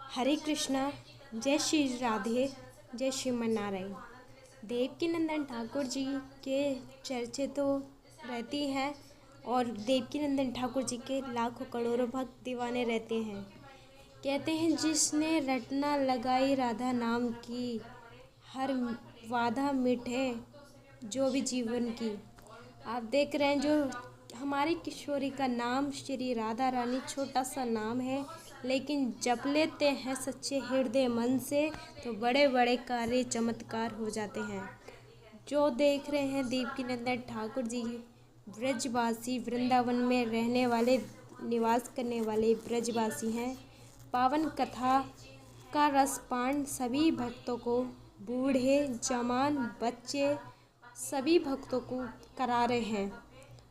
हरे कृष्णा। जय श्री राधे। जय श्रीमन नारायण। देवकीनंदन ठाकुर जी के चर्चे तो रहती हैं और देवकीनंदन ठाकुर जी के लाखों करोड़ों भक्त दीवाने रहते हैं। कहते हैं जिसने रटना लगाई राधा नाम की, हर वादा मिटे जो भी जीवन की। आप देख रहे हैं जो हमारी किशोरी का नाम श्री राधा रानी छोटा सा नाम है, लेकिन जप लेते हैं सच्चे हृदय मन से तो बड़े बड़े कार्य चमत्कार हो जाते हैं। जो देख रहे हैं देवकीनंदन ठाकुर जी ब्रजवासी, वृंदावन में रहने वाले, निवास करने वाले ब्रजवासी हैं। पावन कथा का रसपान सभी भक्तों को, बूढ़े जवान बच्चे सभी भक्तों को करा रहे हैं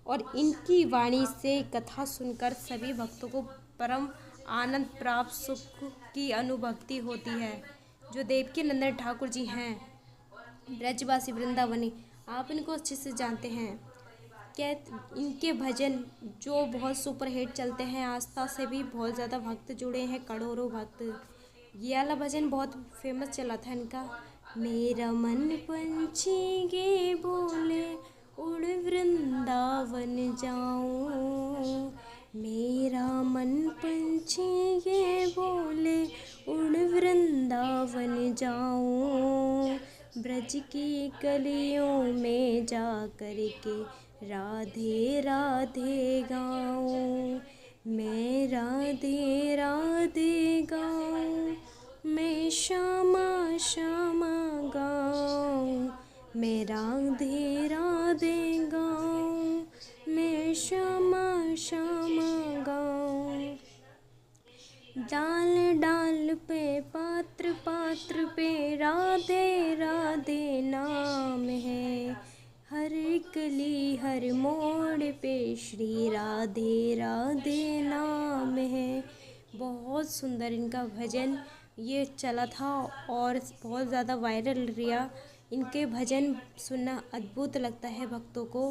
और इनकी वाणी से कथा सुनकर सभी भक्तों को परम आनंद प्राप्त, सुख की अनुभूति होती है। जो देवकीनंदन ठाकुर जी हैं ब्रजवासी वृंदावनी, आप इनको अच्छे से जानते हैं। क्या इनके भजन जो बहुत सुपर हिट चलते हैं, आस्था से भी बहुत ज़्यादा भक्त जुड़े हैं, करोड़ों भक्त। ये वाला भजन बहुत फेमस चला था इनका। मेरा मन पंछी गे बोले उड़ वृंदावन जाऊं, मेरा मन पंछी गे बोले उड़ वृंदावन जाऊं, ब्रज की गलियों में जा कर के राधे राधे गाऊं, मैं राधे राधे गाऊं, मैं श्यामा श्यामा गाऊं, मैं राधे राधे गाऊं, मैं श्यामा श्यामा गाऊं। डाल डाल पे पात्र पात्र पे राधे राधे नाम है, हर गली हर मोड़ पे श्री राधे राधे नाम है। बहुत सुंदर इनका भजन ये चला था और बहुत ज़्यादा वायरल रहा। इनके भजन सुनना अद्भुत लगता है भक्तों को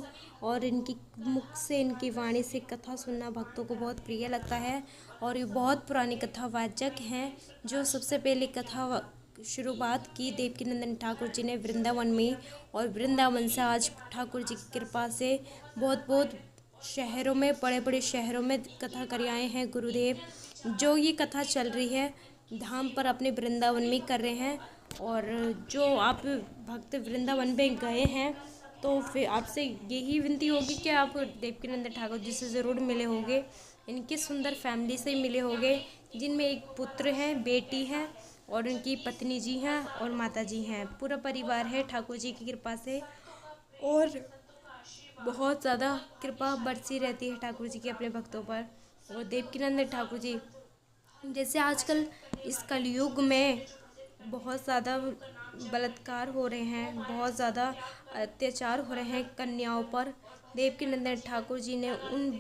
और इनकी मुख से, इनकी वाणी से कथा सुनना भक्तों को बहुत प्रिय लगता है। और ये बहुत पुरानी कथावाचक हैं जो सबसे पहले कथा शुरुआत की देवकीनंदन ठाकुर जी ने वृंदावन में, और वृंदावन से आज ठाकुर जी की कृपा से बहुत बहुत शहरों में, बड़े बड़े शहरों में कथा कर आए हैं गुरुदेव। जो ये कथा चल रही है धाम पर अपने वृंदावन में कर रहे हैं। और जो आप भक्त वृंदावन में गए हैं तो फिर आपसे यही विनती होगी कि आप देवकीनंदन ठाकुर जी से ज़रूर मिले होंगे। इनकी सुंदर फैमिली से मिले होंगे जिनमें एक पुत्र है, बेटी है और उनकी पत्नी जी हैं और माता जी हैं। पूरा परिवार है ठाकुर जी की कृपा से और बहुत ज़्यादा कृपा बरसी रहती है ठाकुर जी की अपने भक्तों पर। और देवकीनंदन ठाकुर जी जैसे आजकल इस कलयुग में बहुत ज़्यादा बलात्कार हो रहे हैं, बहुत ज़्यादा अत्याचार हो रहे हैं कन्याओं पर। देवकीनंदन ठाकुर जी ने उन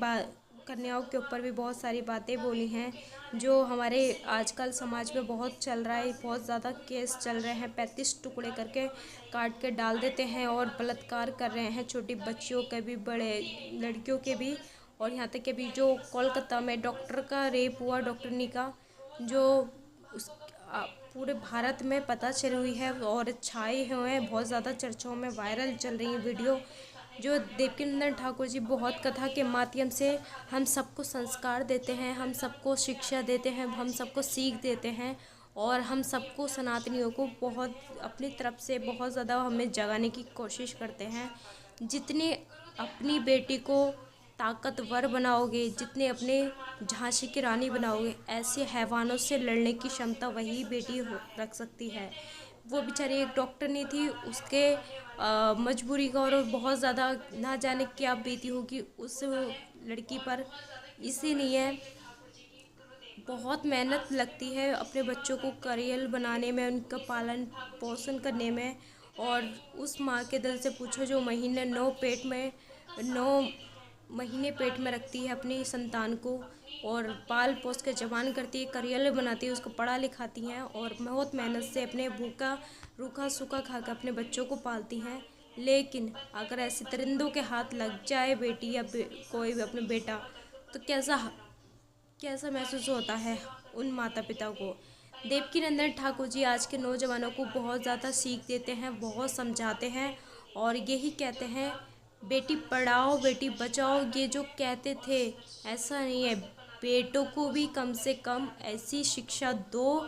कन्याओं के ऊपर भी बहुत सारी बातें बोली हैं जो हमारे आजकल समाज में बहुत चल रहा है। बहुत ज़्यादा केस चल रहे हैं, 35 टुकड़े करके काट के डाल देते हैं और बलात्कार कर रहे हैं, छोटी बच्चियों के भी, बड़े लड़कियों के भी। और यहाँ तक कि भी जो कोलकाता में डॉक्टर का रेप हुआ, डॉक्टरनी का, जो उस पूरे भारत में पता चली हुई है और छाए हुए हैं, बहुत ज़्यादा चर्चाओं में वायरल चल रही है वीडियो। जो देवकीनंदन ठाकुर जी बहुत कथा के माध्यम से हम सबको संस्कार देते हैं, हम सबको शिक्षा देते हैं, हम सबको सीख देते हैं और हम सबको सनातनियों को बहुत अपनी तरफ से बहुत ज़्यादा हमें जगाने की कोशिश करते हैं। जितने अपनी बेटी को ताकतवर बनाओगे, जितने अपने झांसी की रानी बनाओगे, ऐसे हैवानों से लड़ने की क्षमता वही बेटी रख सकती है। वो बेचारी एक डॉक्टर नहीं थी, उसके मजबूरी का और बहुत ज़्यादा ना जाने क्या बीती होगी उस लड़की पर। इसीलिए बहुत मेहनत लगती है अपने बच्चों को करियर बनाने में, उनका पालन पोषण करने में। और उस माँ के दिल से पूछो जो महीने 9 महीने पेट में रखती है अपनी संतान को और पाल पोस के जवान करती है, करियर बनाती है, उसको पढ़ा लिखाती हैं और बहुत मेहनत से अपने भूखा रूखा सूखा खा कर अपने बच्चों को पालती हैं। लेकिन अगर ऐसे दरिंदों के हाथ लग जाए बेटी या कोई भी अपना बेटा, तो कैसा महसूस होता है उन माता पिता को। देवकीनंदन ठाकुर जी आज के नौजवानों को बहुत ज़्यादा सीख देते हैं, बहुत समझाते हैं और यही कहते हैं बेटी पढ़ाओ बेटी बचाओ। ये जो कहते थे ऐसा नहीं है, बेटों को भी कम से कम ऐसी शिक्षा दो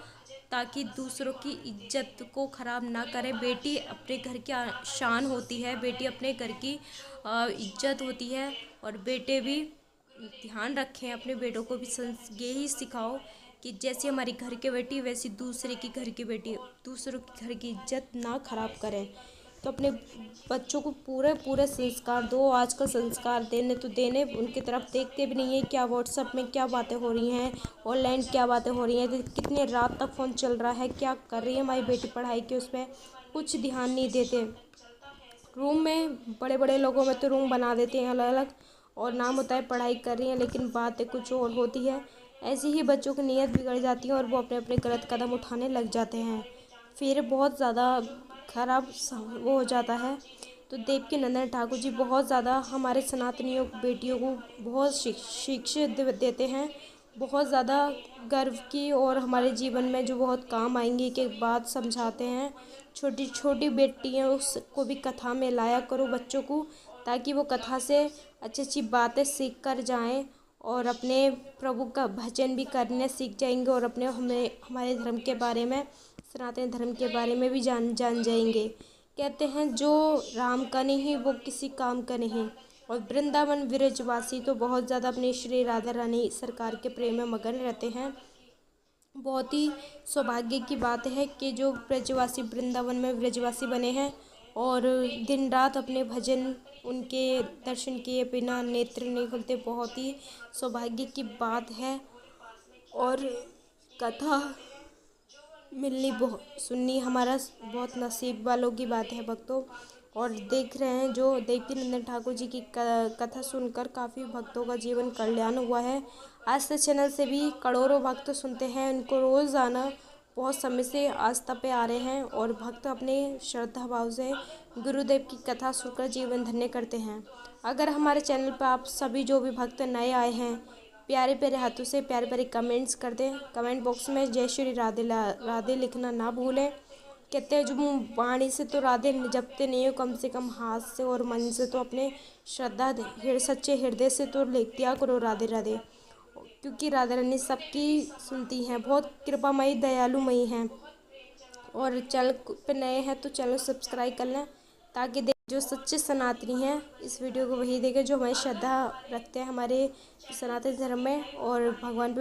ताकि दूसरों की इज्जत को ख़राब ना करें। बेटी अपने घर की शान होती है, बेटी अपने घर की इज्जत होती है और बेटे भी ध्यान रखें, अपने बेटों को भी यही सिखाओ कि जैसे हमारी घर की बेटी वैसी दूसरे की घर की बेटी, दूसरों के घर की इज्जत ना खराब करें। तो अपने बच्चों को पूरे पूरे संस्कार दो। आजकल संस्कार देने तो देने, उनकी तरफ देखते भी नहीं है क्या व्हाट्सएप में क्या बातें हो रही हैं, ऑनलाइन क्या बातें हो रही हैं, कितने रात तक फ़ोन चल रहा है, क्या कर रही है हमारी बेटी पढ़ाई के, उस पर कुछ ध्यान नहीं देते। रूम में बड़े बड़े लोगों में तो रूम बना देते हैं अलग अलग और नाम होता है पढ़ाई कर रही हैं, लेकिन बातें कुछ और होती है। ऐसे ही बच्चों की नीयत बिगड़ जाती है और वो अपने अपने गलत कदम उठाने लग जाते हैं, फिर बहुत ज़्यादा खराब वो हो जाता है। तो देवकीनंदन ठाकुर जी बहुत ज़्यादा हमारे सनातनियों बेटियों को बहुत शिक्षा देते हैं, बहुत ज़्यादा गर्व की और हमारे जीवन में जो बहुत काम आएंगी की बात समझाते हैं। छोटी छोटी बेटियाँ उसको भी कथा में लाया करो बच्चों को, ताकि वो कथा से अच्छी अच्छी बातें सीख कर जाएँ और अपने प्रभु का भजन भी करने सीख जाएंगे और अपने हमारे धर्म के बारे में, सनातन धर्म के बारे में भी जान जाएंगे। कहते हैं जो राम का नहीं वो किसी काम का नहीं। और वृंदावन ब्रजवासी तो बहुत ज़्यादा अपने श्री राधा रानी सरकार के प्रेम में मगन रहते हैं। बहुत ही सौभाग्य की बात है कि जो ब्रजवासी वृंदावन में ब्रजवासी बने हैं और दिन रात अपने भजन, उनके दर्शन किए बिना नेत्र नहीं खुलते। बहुत ही सौभाग्य की बात है और कथा मिलनी सुननी हमारा बहुत नसीब वालों की बात है भक्तों। और देख रहे हैं जो देवकीनंदन ठाकुर जी की कथा सुनकर काफ़ी भक्तों का जीवन कल्याण हुआ है। आज तक चैनल से भी करोड़ों भक्त सुनते हैं, उनको रोज़ाना बहुत समय से आस्था पे आ रहे हैं और भक्त अपने श्रद्धा भाव से गुरुदेव की कथा सुनकर जीवन धन्य करते हैं। अगर हमारे चैनल पर आप सभी जो भी भक्त नए आए हैं प्यारे प्यारे हाथों से प्यारे प्यारे कमेंट्स कर दें। कमेंट बॉक्स में जय श्री राधे राधे लिखना ना भूलें। कहते हैं जो वाणी से तो राधे जपते नहीं हो, कम से कम हाथ से और मन से तो अपने श्रद्धा सच्चे हृदय से तो लिख दिया करो राधे राधे, क्योंकि राधा रानी सबकी सुनती हैं, बहुत कृपामयी दयालुमयी हैं। और चैनल पे नए हैं तो चैनल सब्सक्राइब कर लें ताकि जो सच्चे सनातनी हैं इस वीडियो को वही देखें जो हमारी श्रद्धा रखते हैं हमारे सनातन धर्म में और भगवान पे